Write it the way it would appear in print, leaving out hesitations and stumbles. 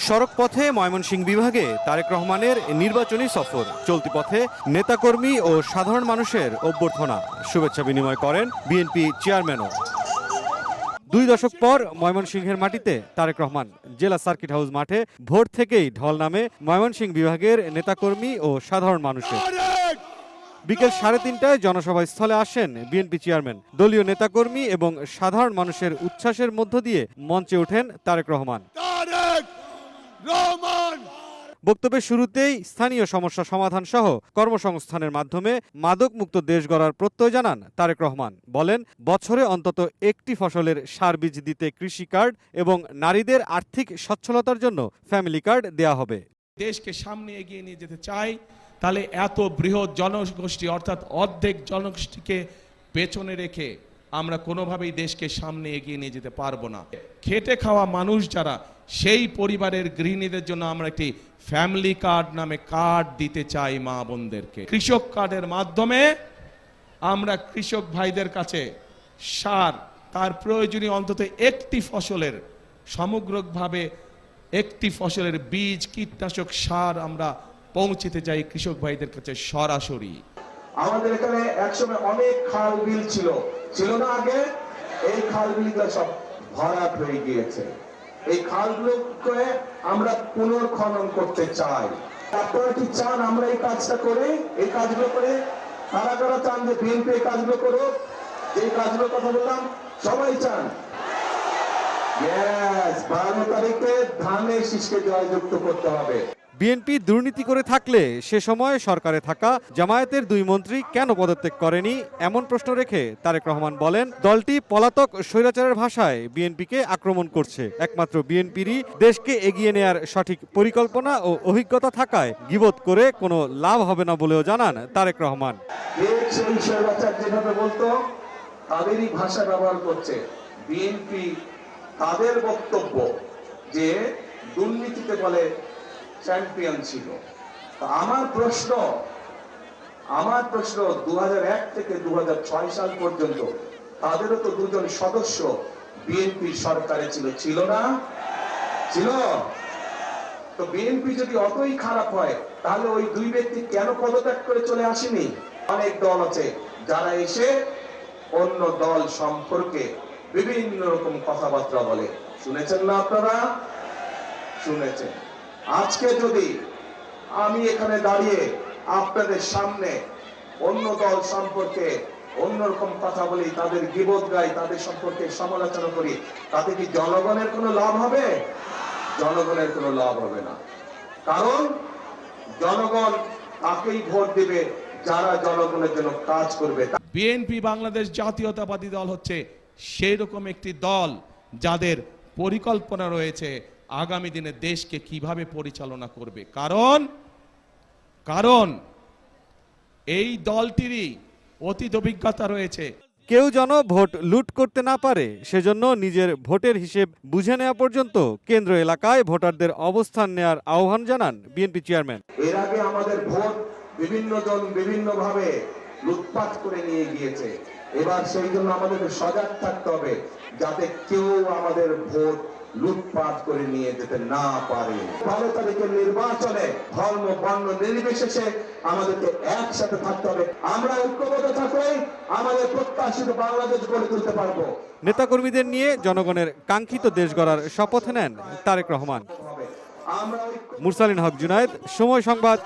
সড়ক পথে ময়মনসিংহ বিভাগে তারেক রহমানের নির্বাচনী সফর। চলতি পথে নেতাকর্মী ও সাধারণ মানুষের অভ্যর্থনা, শুভেচ্ছা বিনিময় করেন বিএনপি চেয়ারম্যানও। 2 দশক পর ময়মনসিংহের মাটিতে তারেক রহমান। জেলা সার্কিট হাউস মাঠে ভোর থেকেই ঢল নামে ময়মনসিংহ বিভাগের নেতাকর্মী ও সাধারণ মানুষের। বিকেল 3:30টায় জনসভাস্থলে আসেন বিএনপি চেয়ারম্যান। দলীয় নেতাকর্মী এবং সাধারণ মানুষের উচ্ছ্বাসের মধ্য দিয়ে মঞ্চে ওঠেন তারেক রহমান। বক্তব্যের শুরুতেই স্থানীয় সমস্যা সমাধান সহ কর্মসংস্থানের মাধ্যমে মাদক মুক্ত দেশ গড়ার প্রত্যয় জানান তারেক রহমান। বলেন, বছরে অন্তত একটি ফসলের সার বীজ দিতে কৃষি কার্ড এবং নারীদের আর্থিক সচ্ছলতার জন্য ফ্যামিলি কার্ড দেয়া হবে। দেশকে সামনে এগিয়ে নিয়ে যেতে চাই, তাহলে এত বৃহৎ জনগোষ্ঠী অর্থাৎ অর্ধেক জনগোষ্ঠীকে পেছনে রেখে আমরা কোনোভাবেই দেশকে সামনে এগিয়ে নিয়ে যেতে পারবো না। খেটে খাওয়া মানুষ যারা, সেই পরিবারের গৃহিণীদের জন্য আমরা একটি ফ্যামিলি কার্ড নামে কার্ড দিতে চাই মা বোনদেরকে। কৃষক কার্ডের মাধ্যমে আমরা কৃষক ভাইদের কাছে সার, তার প্রয়োজনীয় অন্তত একটি ফসলের, সমগ্রভাবে একটি ফসলের বীজ, কীটনাশক, সার আমরা পৌঁছতে চাই কৃষক ভাইদের কাছে সরাসরি। আমাদের এখানে একসময় অনেক খাল বিল ছিল না আগে? এই খাল বিলগুলো সব ভরাট হয়ে গিয়েছে। এই খালগুলোকে আমরা পুনর্খনন করতে চাই। আপনারা কি চান আমরা এই কাজটা করে, এই কাজগুলো করে? কারা কারা চান যে বিএনপি এই কাজগুলো করুক? যে কাজগুলোর কথা বললাম সবাই চান? 12 তারিখে ধানের শীষকে জয়যুক্ত করতে হবে। বিএনপি দুর্নীতি করে থাকলে সে সময় সরকারে থাকা জামায়াতের 2 মন্ত্রী কেন পদত্যাগ করেনি, এমন প্রশ্ন রেখে তারেক রহমান বলেন, দলটি পলাতক স্বৈরাচারের ভাষায় বিএনপিকে আক্রমণ করছে। একমাত্র বিএনপিরই দেশকে এগিয়ে নেয়ার সঠিক পরিকল্পনা ও অভিজ্ঞতা থাকায় গীবত করে কোনো লাভ হবে না বলেও জানান তারেক রহমান। সেই স্বৈরাচার যেভাবে বলতো তাদেরই ভাষা ব্যবহার করছে বিএনপি। তাদের বক্তব্য যে দুর্নীতিতে বলে চ্যাম্পিয়ন ছিল। আমার প্রশ্ন 2001 থেকে 2006 সাল পর্যন্ত তাদেরও তো 2 জন সদস্য বিএনপি সরকারে ছিল না? ছিল। তো বিএনপি যদি অতই খারাপ হয়, তাহলে ওই 2 ব্যক্তি কেন পদত্যাগ করে চলে আসেনি? অনেক দল আছে যারা এসে অন্য দল সম্পর্কে বিভিন্ন রকম কথাবার্তা বলে। শুনেছেন না আপনারা? শুনেছেন। আজকে যদি আমি এখানে দাঁড়িয়ে আপনাদের সামনে অন্য দল সম্পর্কে অন্যরকম কথা বলি, তাদের গীবত গাই, তাদের সম্পর্কে সমালোচনা করি, তাতে কি জনগণের কোনো লাভ হবে? জনগণের কোনো লাভ হবে না। কারণ জনগণ তাকেই ভোট দেবে যারা জনগণের জন্য কাজ করবে। বিএনপি বাংলাদেশ জাতীয়তাবাদী দল হচ্ছে সেই রকম একটি দল যাদের পরিকল্পনা রয়েছে আগামী দিনে দেশকে কিভাবে পরিচালনা করবে। কারণ এই দলটিরই অতীত অভিজ্ঞতা রয়েছে। কেউ যেন ভোট লুট করতে না পারে, সেজন্য নিজের ভোটের হিসেব বুঝে নেওয়া পর্যন্ত কেন্দ্র এলাকায় ভোটারদের অবস্থান নেয়ার আহ্বান জানান বিএনপি চেয়ারম্যান। এর আগে আমাদের ভোট বিভিন্ন জন বিভিন্নভাবে লুটপাট করে নিয়ে গিয়েছে। এবার সেই জন্য আমাদেরকে সজাগ থাকতে হবে যাতে কেউ আমাদের ভোট লুটপাট করে নিয়ে যেতে না পারে। 12 তারিখের নির্বাচনে ধর্ম বর্ণ নির্বিশেষে আমাদেরকে একসাথে থাকতে হবে। আমরা ঐক্যবদ্ধ থাকলে আমাদের প্রত্যাশিত বাংলাদেশ গড়ে তুলতে পারবো। নেতাকর্মীদের নিয়ে জনগণের কাঙ্ক্ষিত দেশ গড়ার শপথ নেন তারেক রহমান। মুরসালিন হক জুনায়েদ, সময় সংবাদ।